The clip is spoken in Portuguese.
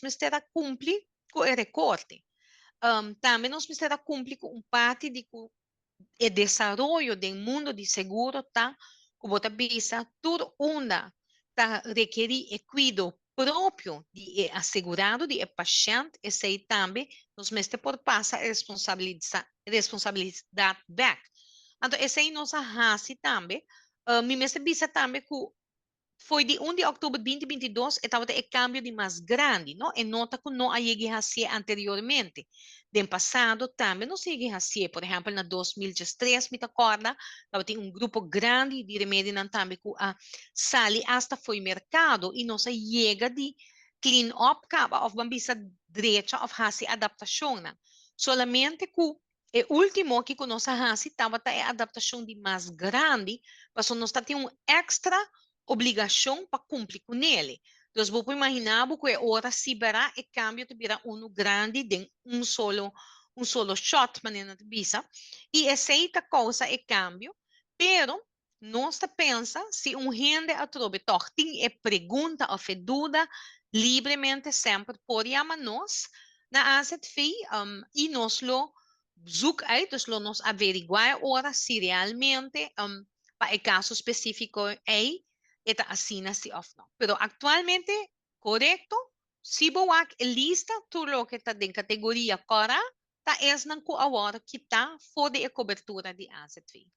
nós mistera cumprir com o recorte. Também nós mistera cumprir com parte de o desenvolvimento do mundo de seguro, tá? Como outra bisa, tudo onda tá requerir cuidado próprio de assegurado, de paciente, e sei também, nós mestre por passar responsabilidade back. Então, esse aí nós arrasi também, me mestre bisa também que foi de 1 de outubro de 2022, estava o cambio de mais grande, não? E nota que não havia assim anteriormente. Do passado também não se havia assim, por exemplo, na 2013, me acorda, estava um grupo grande de remédios também que sali hasta foi mercado e não se chega de clean up, caba, of bambisa direita, of hasi adaptação, não? Solamente que o último que nós hasi estava a adaptação de mais grande, mas nós temos um extra obrigação para cumprir com ele. Então, vou imaginar que ora se verá e cambio te virá grande de um solo shot, maneira de bisa, e aceita coisa e cambio, pero nós pensa se rende a trobe tortin e pergunta ou dúvida livremente sempre pode chamar nós na asset fee e nós lo zoek uit, dus lo nos averiguar ora se realmente para o caso específico é esta asina si of no. Pero actualmente, correcto, si boak lista tu lo que está en categoría cora, ta es nan ku award kita for de cobertura de asset fee.